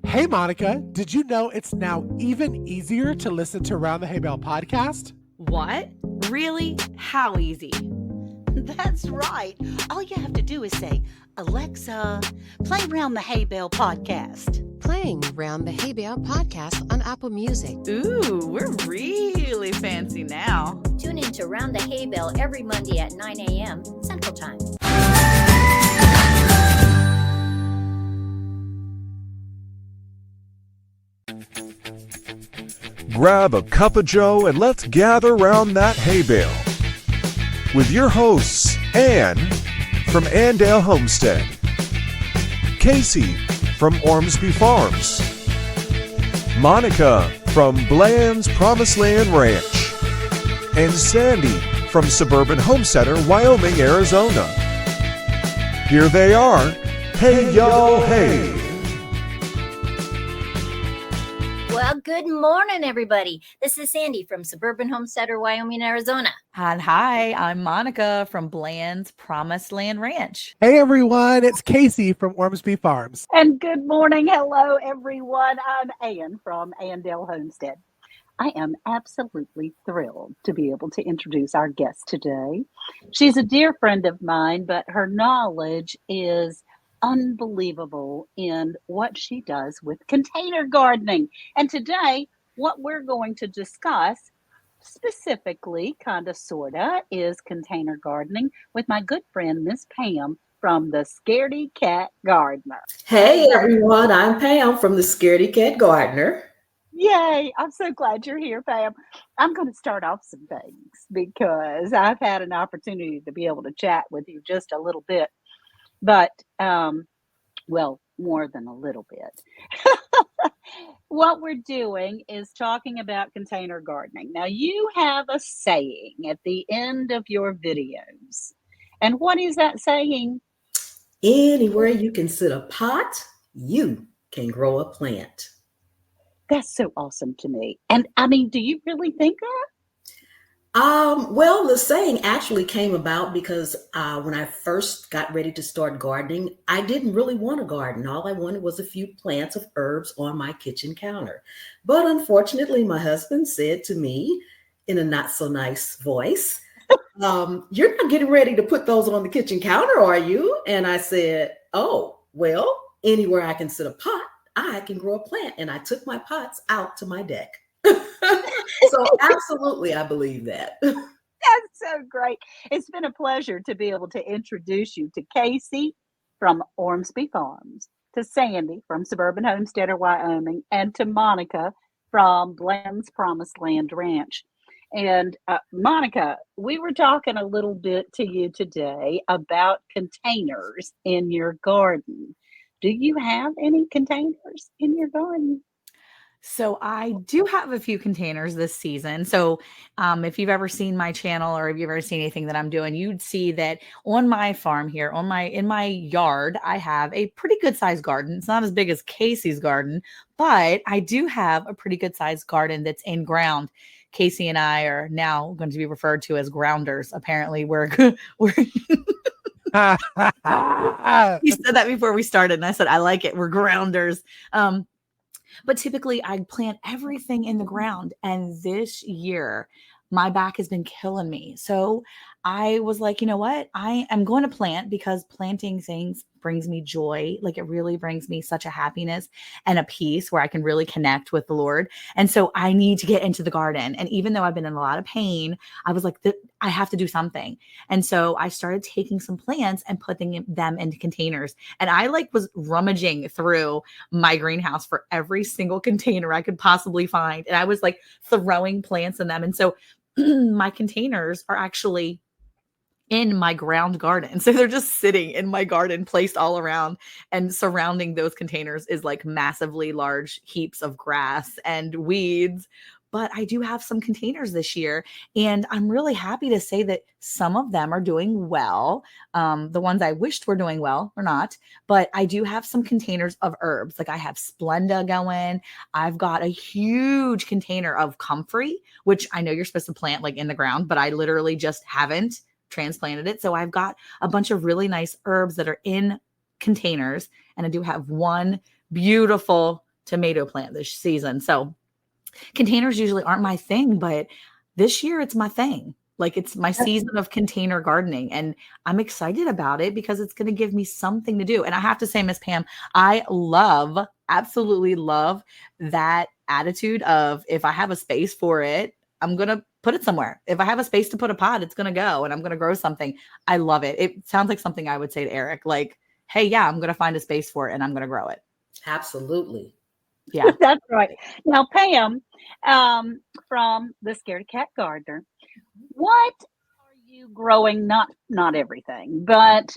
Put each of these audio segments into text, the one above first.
Hey, Monica, did you know it's now even easier to listen to Round the Hay Bale podcast? What? Really? How easy? That's right. All you have to do is say, Alexa, play Round the Hay Bale podcast. Playing Round the Hay Bale podcast on Apple Music. Ooh, we're really fancy now. Tune in to Round the Hay Bale every Monday at 9 a.m. Central Time. Grab a cup of joe and let's gather round that hay bale. With your hosts, Anne from Andale Homestead, Cayce from Ormsby Farms, Monica from Bland's Promised Land Ranch, and Sandi from Suburban Homesteader, Wyoming, Arizona. Here they are. Hey, y'all, hey. Well, good morning, everybody. This is Sandi from Suburban Homesteader, Wyoming, Arizona. And hi, I'm Monica from Bland's Promised Land Ranch. Hey, everyone, it's Cayce from Ormsby Farms. And good morning. Hello, everyone. I'm Anne from Andale Homestead. I am absolutely thrilled to be able to introduce our guest today. She's a dear friend of mine, but her knowledge is unbelievable in what she does with container gardening. And today, what we're going to discuss specifically, kind of, sorta, is container gardening with my good friend, Miss Pam from the Scaredy Cat Gardener. Hey everyone, I'm Pam from the Scaredy Cat Gardener. Yay, I'm so glad you're here, Pam. I'm going to start off some things because I've had an opportunity to be able to chat with you just a little bit. But, well, more than a little bit. What we're doing is talking about container gardening. Now, you have a saying at the end of your videos. And what is that saying? Anywhere you can sit a pot, you can grow a plant. That's so awesome to me. And I mean, do you really think that? Well, the saying actually came about because when I first got ready to start gardening, I didn't really want a garden. All I wanted was a few plants of herbs on my kitchen counter. But unfortunately, my husband said to me in a not so nice voice, you're not getting ready to put those on the kitchen counter, are you? And I said, oh, well, anywhere I can sit a pot, I can grow a plant. And I took my pots out to my deck. So absolutely, I believe that. That's so great. It's been a pleasure to be able to introduce you to Cayce from Ormsby Farms, to Sandi from Suburban Homesteader, Wyoming, and to Monica from Bland's Promised Land Ranch. And Monica, we were talking a little bit to you today about containers in your garden. Do you have any containers in your garden? So I do have a few containers this season. So if you've ever seen my channel or if you've ever seen anything that I'm doing, you'd see that on my farm here, in my yard, I have a pretty good sized garden. It's not as big as Cayce's garden, but I do have a pretty good sized garden that's in ground. Cayce and I are now going to be referred to as grounders. Apparently, we're he said that before we started, and I said I like it. We're grounders. But typically I plant everything in the ground. And this year, my back has been killing me. So I was like, you know what? I am going to plant because planting things brings me joy. Like, it really brings me such a happiness and a peace where I can really connect with the Lord. And so I need to get into the garden. And even though I've been in a lot of pain, I was like, I have to do something. And so I started taking some plants and putting them into containers. And I was rummaging through my greenhouse for every single container I could possibly find. And I was like throwing plants in them. And so my containers are actually in my ground garden. So they're just sitting in my garden, placed all around, and surrounding those containers is like massively large heaps of grass and weeds. But I do have some containers this year, and I'm really happy to say that some of them are doing well. The ones I wished were doing well are not, but I do have some containers of herbs. Like, I have Splenda going. I've got a huge container of comfrey, which I know you're supposed to plant like in the ground, but I literally just haven't transplanted it. So I've got a bunch of really nice herbs that are in containers, and I do have one beautiful tomato plant this season. So containers usually aren't my thing, but this year it's my thing. Like it's my season of container gardening, and I'm excited about it because it's going to give me something to do. And I have to say, Miss Pam, I absolutely love that attitude of if I have a space for it, I'm going to put it somewhere. If I have a space to put a pot, it's going to go and I'm going to grow something. I love it. It sounds like something I would say to Eric, like, hey, yeah, I'm going to find a space for it and I'm going to grow it. Absolutely. Yeah. That's right. Now, Pam, from the Scaredy Cat Gardener, what are you growing? Not everything, but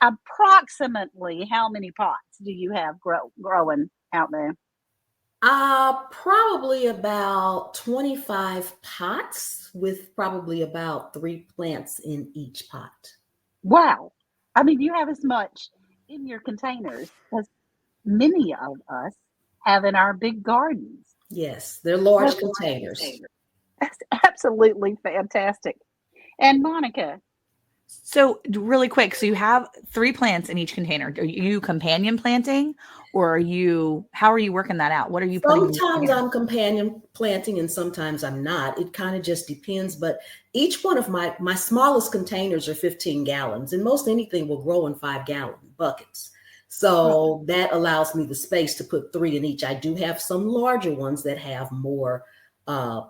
approximately how many pots do you have growing out there? Probably about 25 pots with probably about 3 plants in each pot. Wow. I mean, you have as much in your containers as many of us have in our big gardens. Yes, they're large containers. That's absolutely fantastic. And Monica. So really quick, so you have 3 plants in each container. Are you companion planting, or how are you working that out? What are you putting? Sometimes I'm companion planting and sometimes I'm not. It kind of just depends. But each one of my smallest containers are 15 gallons, and most anything will grow in 5-gallon buckets. So that allows me the space to put 3 in each. I do have some larger ones that have more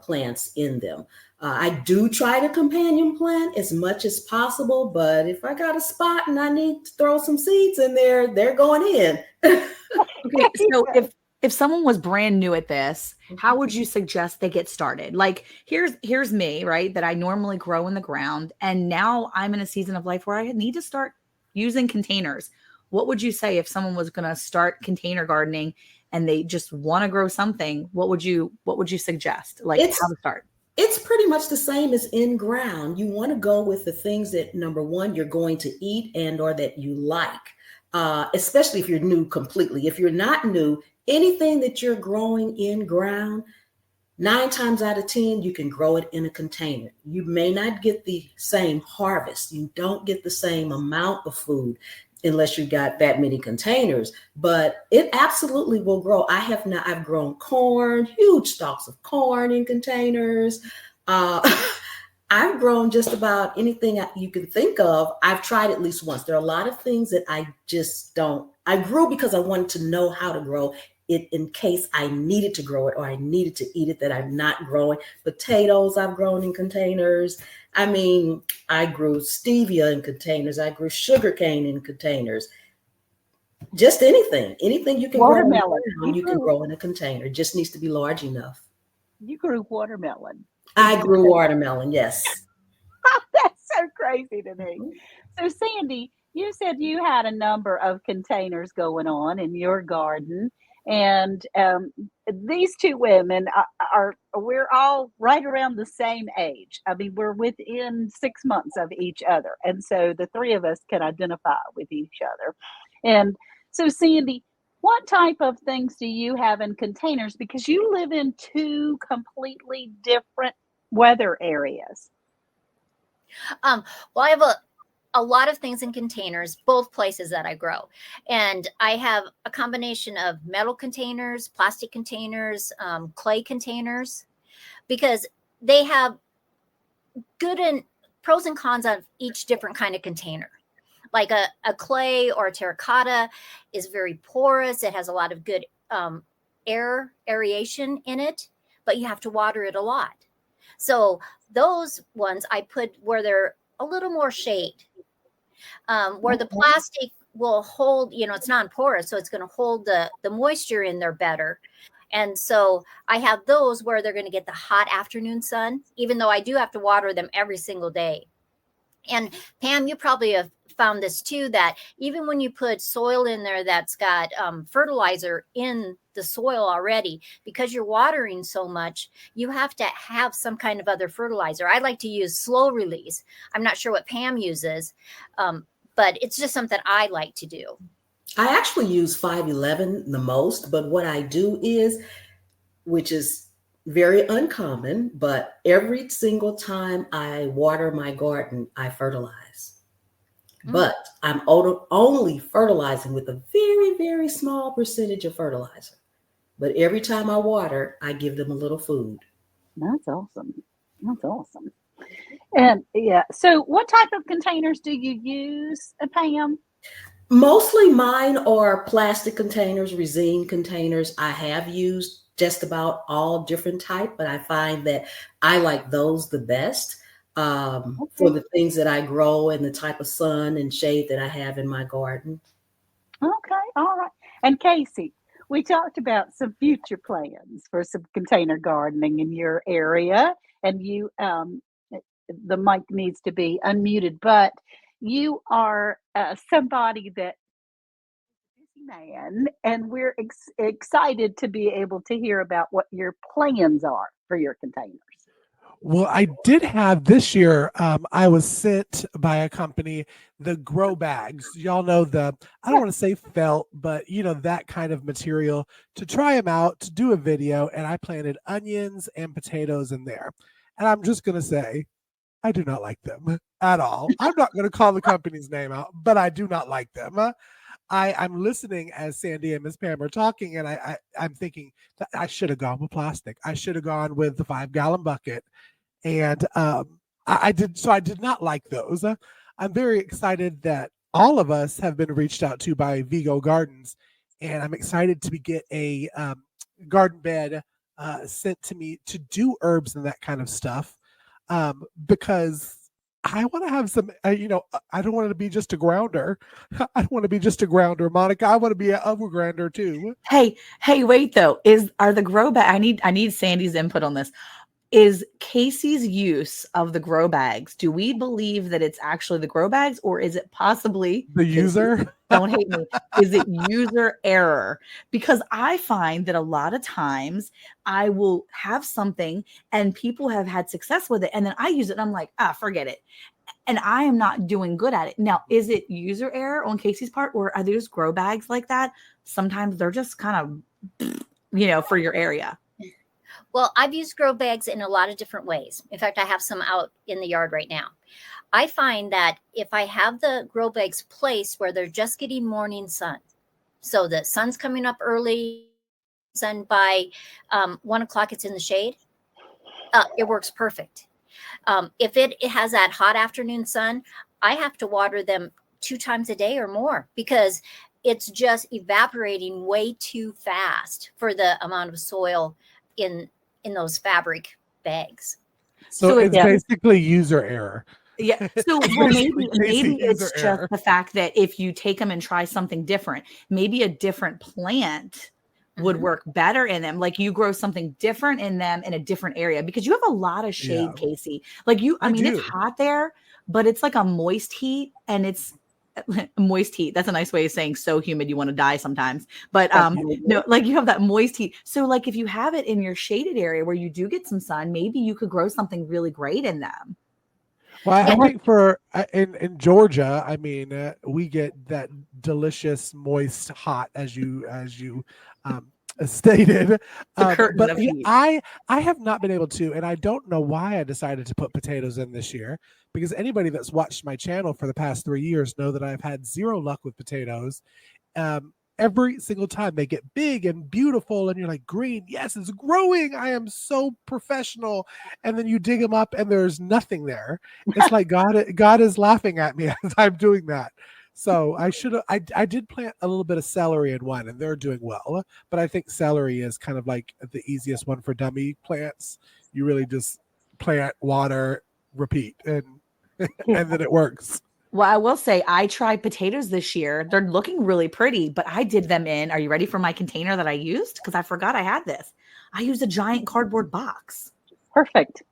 plants in them. I do try to companion plant as much as possible, but if I got a spot and I need to throw some seeds in there, they're going in. Okay, so if someone was brand new at this, how would you suggest they get started? Like here's me, right? That I normally grow in the ground, and now I'm in a season of life where I need to start using containers. What would you say if someone was going to start container gardening and they just want to grow something? What would you suggest? Like how to start? It's pretty much the same as in ground. You want to go with the things that, number one, you're going to eat and or that you like, especially if you're new completely. If you're not new, anything that you're growing in ground, 9 times out of 10, you can grow it in a container. You may not get the same harvest. You don't get the same amount of food unless you got that many containers, but it absolutely will grow. I've grown corn, huge stalks of corn in containers. I've grown just about anything you can think of. I've tried at least once. There are a lot of things that I just don't. I grew because I wanted to know how to grow it in case I needed to grow it or I needed to eat it that I'm not growing. Potatoes I've grown in containers. I mean, I grew stevia in containers. I grew sugarcane in containers. Just anything you can Watermelon. grow, you can grow in a container. It just needs to be large enough. You grew watermelon. I grew watermelon, yes. That's so crazy to me. So Sandi, you said you had a number of containers going on in your garden. And these two women we're all right around the same age. I mean, we're within 6 months of each other. And so the 3 of us can identify with each other. And so Sandi, what type of things do you have in containers? Because you live in 2 completely different weather areas. Well, I have a lot of things in containers, both places that I grow. And I have a combination of metal containers, plastic containers, clay containers, because they have good and pros and cons of each different kind of container. Like a clay or a terracotta is very porous. It has a lot of good aeration in it, but you have to water it a lot. So those ones I put where they're a little more shade. Where the plastic will hold, it's non-porous, so it's going to hold the moisture in there better. And so I have those where they're going to get the hot afternoon sun, even though I do have to water them every single day. And Pam, you probably have found this too, that even when you put soil in there that's got fertilizer in the soil already, because you're watering so much, you have to have some kind of other fertilizer. I like to use slow release. I'm not sure what Pam uses, but it's just something I like to do. I actually use 511 the most, but what I do is, which is very uncommon, but every single time I water my garden, I fertilize. But I'm only fertilizing with a very, very small percentage of fertilizer. But every time I water, I give them a little food. That's awesome. That's awesome. And yeah, so what type of containers do you use, Pam? Mostly mine are plastic containers, resin containers. I have used just about all different type, but I find that I like those the best for Okay. the things that I grow and the type of sun and shade that I have in my garden. Okay. All right. And Cayce, we talked about some future plans for some container gardening in your area, and the mic needs to be unmuted, but you are somebody that man, and we're excited to be able to hear about what your plans are for your containers. Well, I did have this year, I was sent by a company the grow bags. Y'all know I don't want to say felt, but that kind of material to try them out, to do a video. And I planted onions and potatoes in there. And I'm just going to say, I do not like them at all. I'm not going to call the company's name out, but I do not like them. I'm listening as Sandi and Miss Pam are talking, and I'm thinking that I should have gone with plastic. I should have gone with the 5-gallon bucket. And I did. So I did not like those. I'm very excited that all of us have been reached out to by Vigo Gardens, and I'm excited to get a garden bed sent to me to do herbs and that kind of stuff, because I want to have some. I don't want to be just a grounder. I don't want to be just a grounder, Monica. I want to be an overgrounder too. Hey, wait though. Are the grow bag? I need Sandi's input on this. Is Cayce's use of the grow bags, do we believe that it's actually the grow bags, or is it possibly the user? Don't hate me. Is it user error? Because I find that a lot of times I will have something and people have had success with it, and then I use it and I'm like, forget it. And I am not doing good at it. Now, is it user error on Cayce's part, or are those grow bags like that? Sometimes they're just kind of, for your area. Well, I've used grow bags in a lot of different ways. In fact, I have some out in the yard right now. I find that if I have the grow bags placed where they're just getting morning sun, so the sun's coming up early, sun by 1 o'clock, it's in the shade, it works perfect. If it has that hot afternoon sun, I have to water them 2 times a day or more, because it's just evaporating way too fast for the amount of soil in those fabric bags. So it's basically user error. Yeah. So maybe it's just the fact that if you take them and try something different, maybe a different plant would work better in them. Like you grow something different in them in a different area, because you have a lot of shade, Cayce. Like it's hot there, but it's like a moist heat, and it's moist heat. That's a nice way of saying so humid you want to die sometimes. But no, like you have that moist heat. So like if you have it in your shaded area where you do get some sun, maybe you could grow something really great in them. Well, I think in Georgia, I mean, we get that delicious, moist, hot, as you stated. But I have not been able to, and I don't know why I decided to put potatoes in this year, because anybody that's watched my channel for the past 3 years know that I've had zero luck with potatoes. Every single time they get big and beautiful and you're like, green, yes, it's growing, I am so professional. And then you dig them up and there's nothing there. It's like God is laughing at me as I'm doing that. So I did plant a little bit of celery in one, and they're doing well. But I think celery is kind of like the easiest one for dummy plants. You really just plant, water, repeat, and then it works. Well, I will say I tried potatoes this year. They're looking really pretty, but I did them in. Are you ready for my container that I used? Because I forgot I had this. I used a giant cardboard box. Perfect.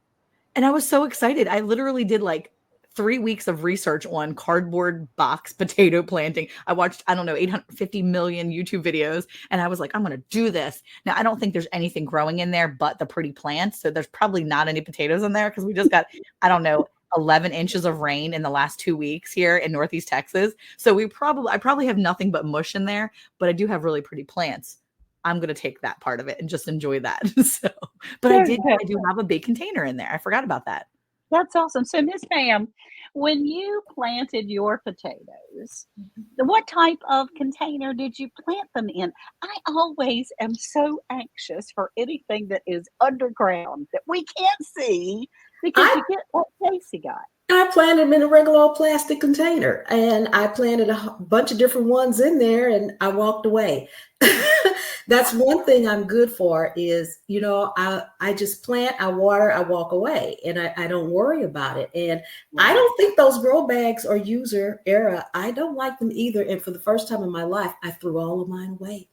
And I was so excited. I literally did like 3 weeks of research on cardboard box potato planting. I watched, 850 million YouTube videos, and I was like, I'm going to do this. Now, I don't think there's anything growing in there but the pretty plants. So there's probably not any potatoes in there, because we just got, 11 inches of rain in the last 2 weeks here in Northeast Texas. So I probably have nothing but mush in there, but I do have really pretty plants. I'm going to take that part of it and just enjoy that. I do have a big container in there. I forgot about that. That's awesome. So, Miss Pam, when you planted your potatoes, what type of container did you plant them in? I always am so anxious for anything that is underground that we can't see because I you get what Casey got. I planted them in a regular old plastic container, and I planted a bunch of different ones in there, and I walked away. That's one thing I'm good for is, I just plant, I water, I walk away, and I don't worry about it. And I don't think those grow bags are user era. I don't like them either. And for the first time in my life, I threw all of mine away.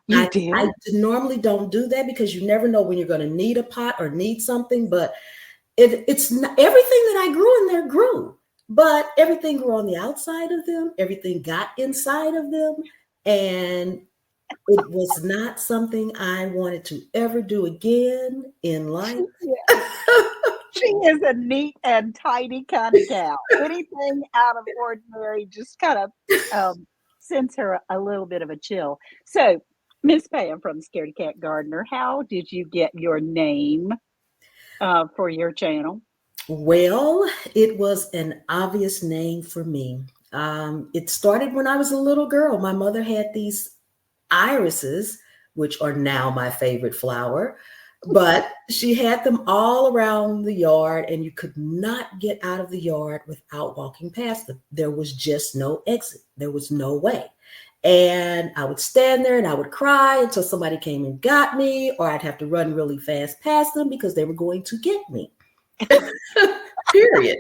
You did? I normally don't do that because you never know when you're going to need a pot or need something, but it's not, everything that I grew in there grew, but everything grew on the outside of them. Everything got inside of them. And it was not something I wanted to ever do again in life. She is a neat and tidy kind of gal. Anything out of ordinary just kind of sends her a little bit of a chill. So, Miss Pam from Scaredy Cat Gardener, how did you get your name for your channel? Well, it was an obvious name for me. It started when I was a little girl. My mother had these irises, which are now my favorite flower, but she had them all around the yard, and you could not get out of the yard without walking past them. There was just no exit. There was no way. And I would stand there and I would cry until somebody came and got me, or I'd have to run really fast past them because they were going to get me. Period.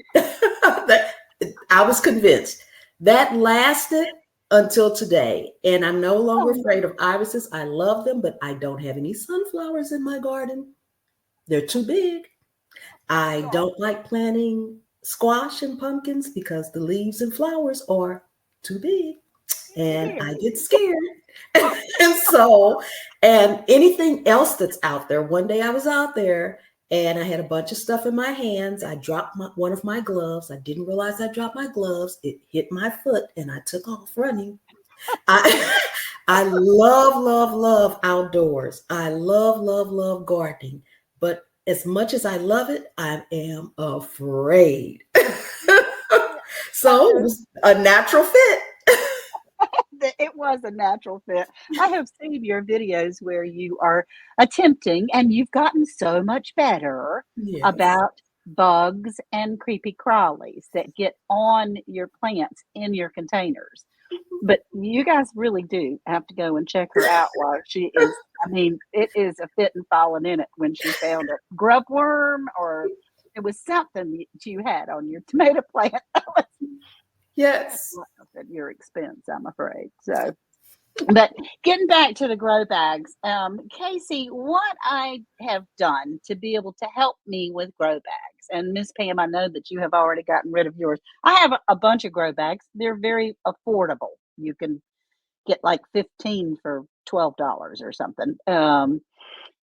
I was convinced. That lasted until today. And I'm no longer afraid of irises. I love them, but I don't have any sunflowers in my garden. They're too big. I don't like planting squash and pumpkins because the leaves and flowers are too big. And I get scared. And anything else that's out there, one day I was out there and I had a bunch of stuff in my hands. I dropped one of my gloves. I didn't realize I dropped my gloves. It hit my foot and I took off running. I love outdoors. I love gardening. But as much as I love it, I am afraid. So it was a natural fit. It was a natural fit. I have seen your videos where you are attempting, and you've gotten so much better about bugs and creepy crawlies that get on your plants in your containers. But you guys really do have to go and check her out while she is. I mean, it is a fit and falling in it when she found a grub worm, or it was something that you had on your tomato plant. Yes. At your expense, I'm afraid. So, but getting back to the grow bags, Cayce, what I have done to be able to help me with grow bags, and Miss Pam, I know that you have already gotten rid of yours. I have a bunch of grow bags. They're very affordable. You can get like 15 for $12 or something.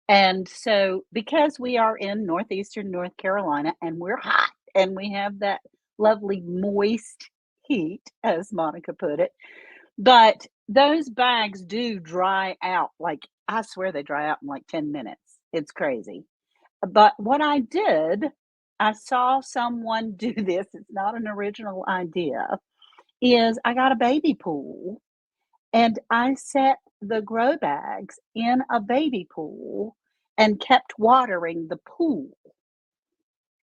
And so, because we are in northeastern North Carolina and we're hot and we have that lovely moist heat, as Monica put it, but those bags do dry out. Like, I swear they dry out in like 10 minutes. It's crazy. But what I did, I saw someone do this. It's not an original idea. Is I got a baby pool and I set the grow bags in a baby pool and kept watering the pool.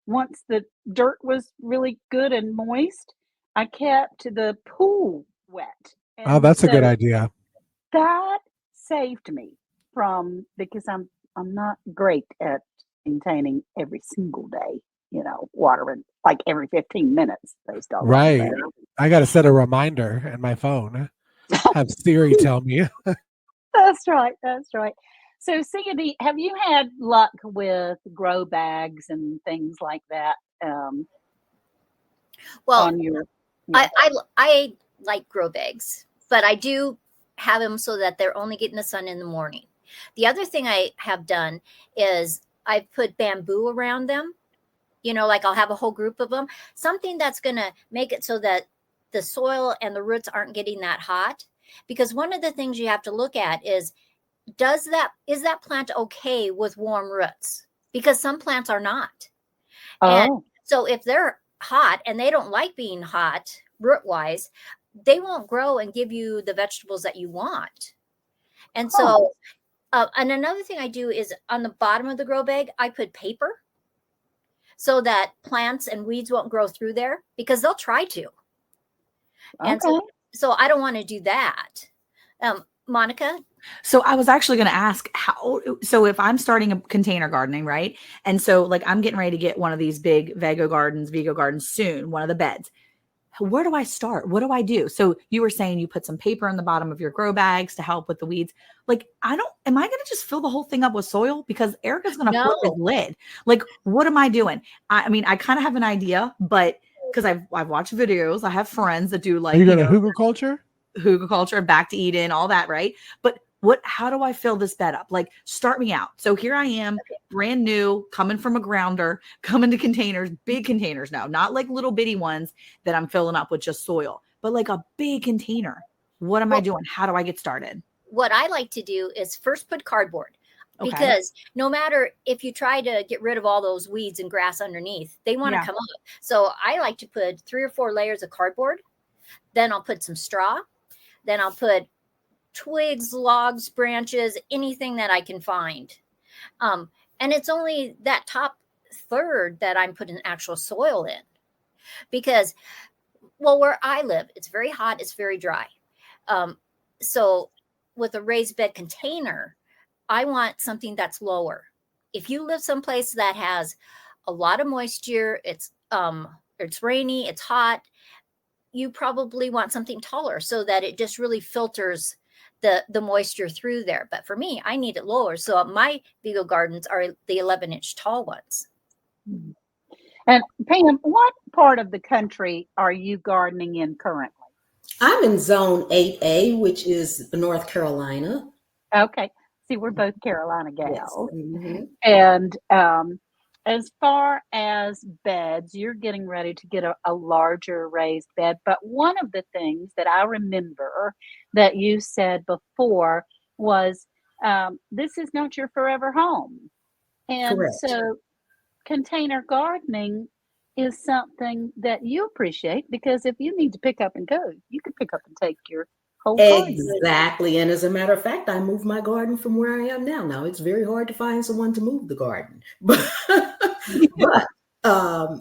Once the dirt was really good and moist, I kept the pool wet. Oh, that's a good idea. That saved me from, because I'm not great at maintaining every single day, watering like every 15 minutes based on right. I got to set a reminder in my phone. Have Siri tell me. That's right. So, Sandy, have you had luck with grow bags and things like that? Well, on your, I like grow bags, but I do have them so that they're only getting the sun in the morning. The other thing I have done is I put bamboo around them. Like I'll have a whole group of them, something that's going to make it so that the soil and the roots aren't getting that hot. Because one of the things you have to look at is that plant okay with warm roots? Because some plants are not. And So if they're hot and they don't like being hot root wise, they won't grow and give you the vegetables that you want. And so, and another thing I do is on the bottom of the grow bag, I put paper so that plants and weeds won't grow through there because they'll try to. And so I don't want to do that. Monica? So I was actually going to ask so if I'm starting a container gardening, right? And so like I'm getting ready to get one of these big Vigo gardens soon, one of the beds. Where do I start? What do I do? So you were saying you put some paper in the bottom of your grow bags to help with the weeds. Like, am I going to just fill the whole thing up with soil? Because Erica's going to flip his lid. Like, what am I doing? I mean, I kind of have an idea, but because I've watched videos, I have friends that do like, you go to hugelculture, back to Eden, all that, right? But how do I fill this bed up? Like, start me out. So here I am, brand new, coming from a grounder, coming to containers, big containers now, not like little bitty ones that I'm filling up with just soil, but like a big container. What am I doing? How do I get started? What I like to do is first put cardboard, because no matter if you try to get rid of all those weeds and grass underneath, they want to come up. So I like to put 3 or 4 layers of cardboard. Then I'll put some straw. Then I'll put twigs, logs, branches, anything that I can find. And it's only that top third that I'm putting actual soil in, because, well, where I live, it's very hot, it's very dry. So with a raised bed container, I want something that's lower. If you live someplace that has a lot of moisture, it's rainy, it's hot, you probably want something taller so that it just really filters the moisture through there. But for me, I need it lower. So my Vigo gardens are the 11-inch tall ones. And Pam, what part of the country are you gardening in currently? I'm in zone 8A, which is North Carolina. Okay. See, we're both Carolina gals. Yes. Mm-hmm. And as far as beds, you're getting ready to get a larger raised bed. But one of the things that I remember that you said before was, this is not your forever home. And Correct. so container gardening is something that you appreciate, because if you need to pick up and go, you can pick up and take your whole garden. Exactly. And as a matter of fact, I moved my garden from where I am now. Now it's very hard to find someone to move the garden, but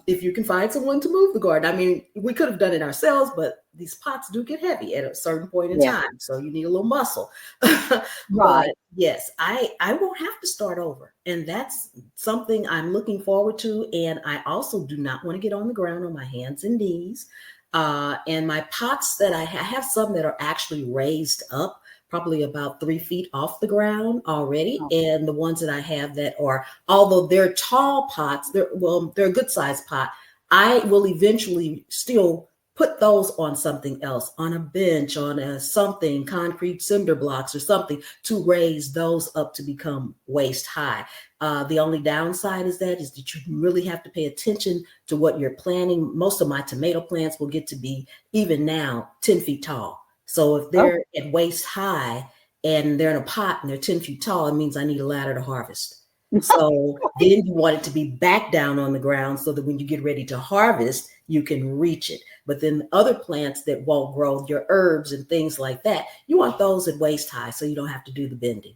if you can find someone to move the garden, I mean, we could have done it ourselves, but these pots do get heavy at a certain point in time. So you need a little muscle. Right. But yes, I won't have to start over. And that's something I'm looking forward to. And I also do not want to get on the ground on my hands and knees. And my pots that I have some that are actually raised up, probably about 3 feet off the ground already. And the ones that I have that are, although they're tall pots, they're a good sized pot, I will eventually still put those on something else, on a bench, on something, concrete cinder blocks or something, to raise those up to become waist high. The only downside is that you really have to pay attention to what you're planting. Most of my tomato plants will get to be, even now, 10 feet tall. So if they're at waist high and they're in a pot and they're 10 feet tall, it means I need a ladder to harvest. So then you want it to be back down on the ground so that when you get ready to harvest, you can reach it. But then other plants that won't grow, your herbs and things like that, you want those at waist high so you don't have to do the bending.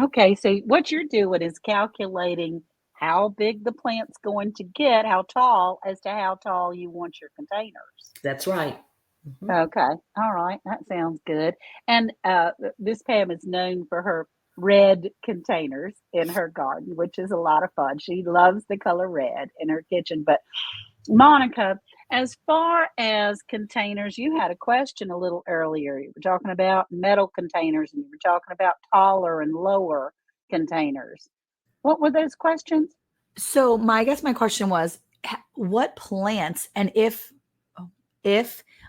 Okay, so what you're doing is calculating how big the plant's going to get, how tall, as to how tall you want your containers. That's right. Mm-hmm. Okay, all right, that sounds good. And this Pam is known for her red containers in her garden, which is a lot of fun. She loves the color red in her kitchen. But Monica, as far as containers, you had a question a little earlier. You were talking about metal containers and you were talking about taller and lower containers. What were those questions? So I guess my question was, what plants, and if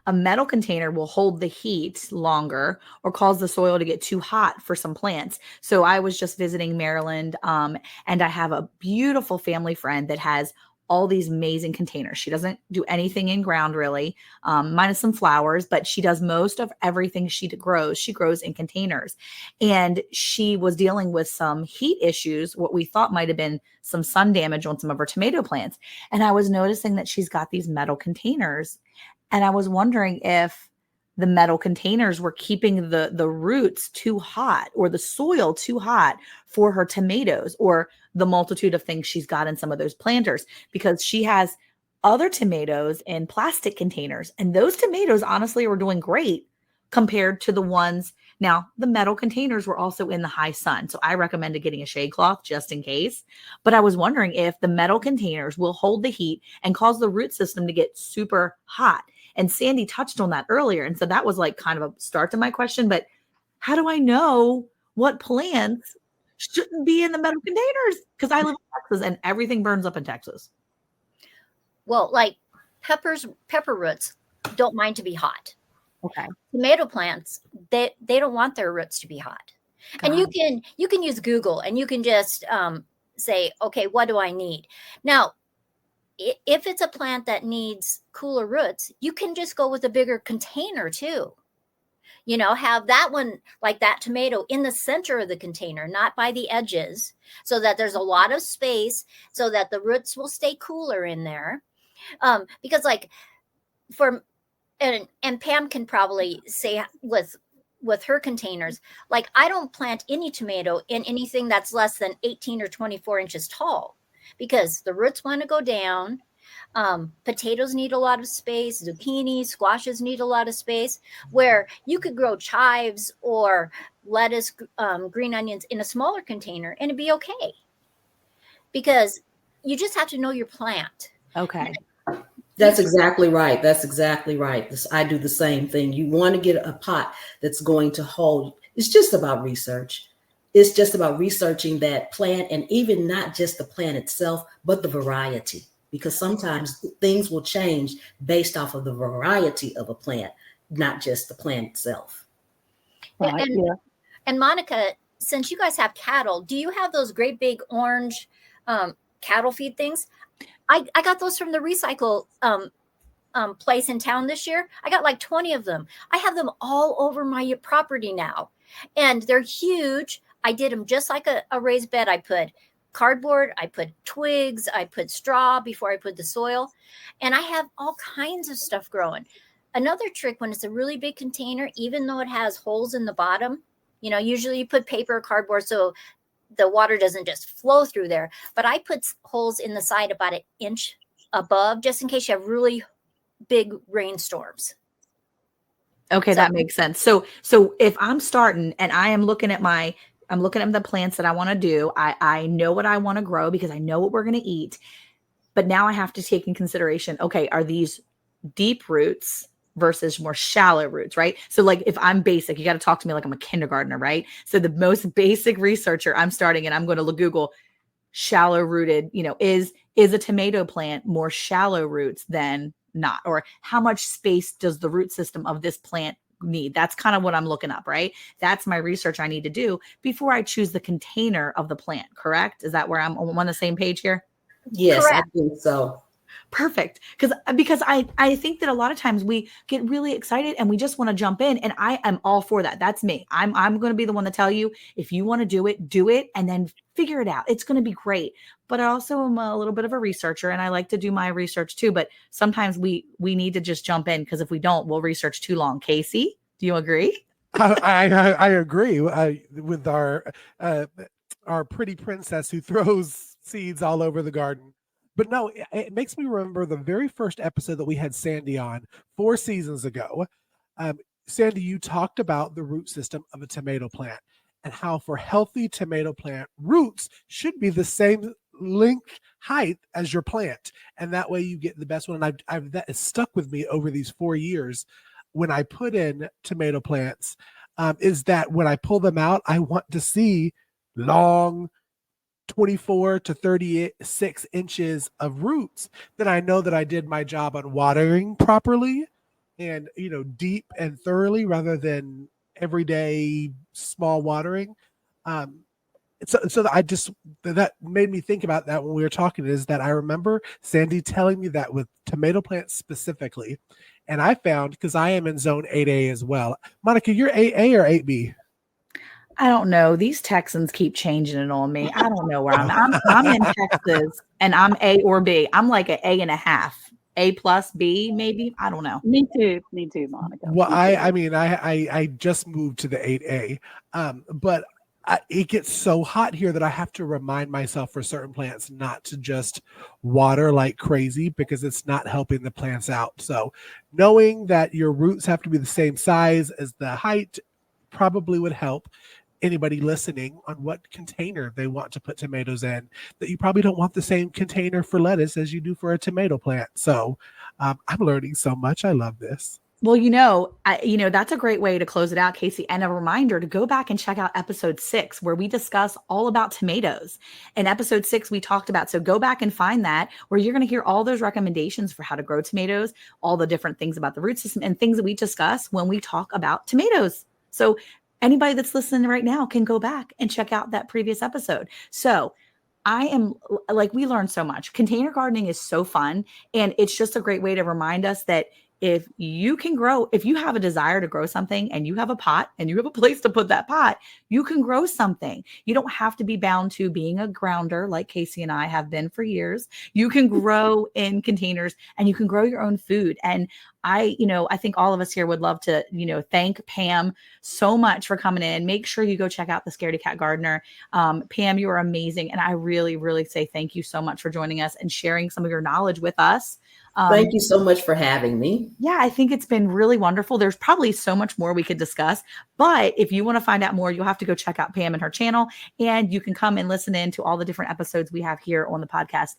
a metal container will hold the heat longer or cause the soil to get too hot for some plants. So I was just visiting Maryland, and I have a beautiful family friend that has all these amazing containers. She doesn't do anything in ground really, minus some flowers, but she does most of everything she grows in containers. And she was dealing with some heat issues, what we thought might have been some sun damage on some of her tomato plants. And I was noticing that she's got these metal containers. And I was wondering if the metal containers were keeping the roots too hot or the soil too hot for her tomatoes, or the multitude of things she's got in some of those planters, because she has other tomatoes in plastic containers. And those tomatoes honestly were doing great compared to the ones. Now, the metal containers were also in the high sun. So I recommended getting a shade cloth just in case. But I was wondering if the metal containers will hold the heat and cause the root system to get super hot. And Sandi touched on that earlier. And so that was like kind of a start to my question. But how do I know what plants shouldn't be in the metal containers? Because I live in Texas and everything burns up in Texas. Well, like pepper roots don't mind to be hot. Okay. Tomato plants, they don't want their roots to be hot. And you can use Google and you can just say, okay, what do I need? Now, if it's a plant that needs cooler roots, you can just go with a bigger container too. You know, have that one, like that tomato, in the center of the container, not by the edges, so that there's a lot of space so that the roots will stay cooler in there. Because like and Pam can probably say with her containers, like I don't plant any tomato in anything that's less than 18 or 24 inches tall, because the roots want to go down. Potatoes need a lot of space. Zucchini, squashes need a lot of space, where you could grow chives or lettuce, green onions in a smaller container and it'd be okay, because you just have to know your plant. Okay. That's exactly right. That's exactly right. I do the same thing. You want to get a pot that's going to hold. It's just about research. It's just about researching that plant, and even not just the plant itself, but the variety, because sometimes things will change based off of the variety of a plant, not just the plant itself. Right. And Monica, since you guys have cattle, do you have those great big orange cattle feed things? I got those from the recycle place in town this year. I got like 20 of them. I have them all over my property now, and they're huge. I did them just like a raised bed. I put cardboard, I put twigs, I put straw before I put the soil, and I have all kinds of stuff growing. Another trick, when it's a really big container, even though it has holes in the bottom, you know, usually you put paper or cardboard so the water doesn't just flow through there. But I put holes in the side about an inch above, just in case you have really big rainstorms. Okay, that makes sense. So if I'm starting and I'm looking at the plants that I want to do, I know what I want to grow because I know what we're going to eat. But now I have to take in consideration, okay, are these deep roots versus more shallow roots, right? So like if I'm basic, you got to talk to me like I'm a kindergartner, right? So the most basic researcher, I'm starting and I'm going to Google shallow rooted, you know, is a tomato plant more shallow roots than not? Or how much space does the root system of this plant need? That's kind of what I'm looking up, right? That's my research I need to do before I choose the container of the plant, correct? Is that where I'm on the same page here? Yes, Correct. I think so. Perfect. Because I think that a lot of times we get really excited and we just want to jump in, and I am all for that. That's me. I'm going to be the one to tell you, if you want to do it and then figure it out. It's going to be great. But I also am a little bit of a researcher and I like to do my research too. But sometimes we need to just jump in, because if we don't, we'll research too long. Cayce, do you agree? I agree with our pretty princess who throws seeds all over the garden. But no, it makes me remember the very first episode that we had Sandi on 4 seasons ago. Sandi, you talked about the root system of a tomato plant and how for healthy tomato plant, roots should be the same length, height as your plant. And that way you get the best one. And that has stuck with me over these 4 years when I put in tomato plants, is that when I pull them out, I want to see long 24 to 36 inches of roots. Then I know that I did my job on watering properly and, you know, deep and thoroughly rather than everyday small watering. So that made me think about that when we were talking, is that I remember Sandy telling me that with tomato plants specifically. And I found, because I am in zone 8A as well. Monica, you're 8A or 8B? I don't know. These Texans keep changing it on me. I don't know where I'm in Texas and I'm A or B. I'm like an A and a half. A plus B, maybe. I don't know. Me too, Monica. Well, Me too. I mean, I just moved to the 8A, but it gets so hot here that I have to remind myself for certain plants not to just water like crazy, because it's not helping the plants out. So knowing that your roots have to be the same size as the height probably would help anybody listening on what container they want to put tomatoes in, that you probably don't want the same container for lettuce as you do for a tomato plant. So I'm learning so much. I love this. Well, that's a great way to close it out, Cayce. And a reminder to go back and check out episode 6, where we discuss all about tomatoes. In episode 6, we talked about, so go back and find that, where you're going to hear all those recommendations for how to grow tomatoes, all the different things about the root system and things that we discuss when we talk about tomatoes. So anybody that's listening right now can go back and check out that previous episode. So we learned so much. Container gardening is so fun. And it's just a great way to remind us that if you have a desire to grow something and you have a pot and you have a place to put that pot, you can grow something. You don't have to be bound to being a grounder like Cayce and I have been for years. You can grow in containers and you can grow your own food. And I think all of us here would love to, thank Pam so much for coming in. Make sure you go check out the Scaredy Cat Gardener. Pam, you are amazing. And I really, really say thank you so much for joining us and sharing some of your knowledge with us. Thank you so much for having me. Yeah, I think it's been really wonderful. There's probably so much more we could discuss, but if you want to find out more, you'll have to go check out Pam and her channel, and you can come and listen in to all the different episodes we have here on the podcast.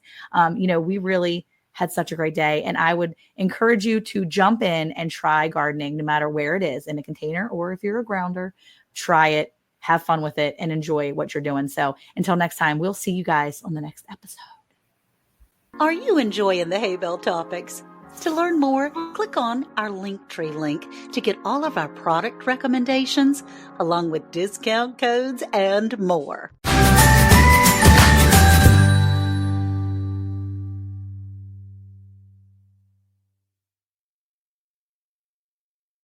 We really had such a great day, and I would encourage you to jump in and try gardening, no matter where it is, in a container or if you're a grounder. Try it, have fun with it, and enjoy what you're doing. So until next time, we'll see you guys on the next episode. Are you enjoying the Hay Bale topics? To learn more, click on our LinkTree link to get all of our product recommendations, along with discount codes and more.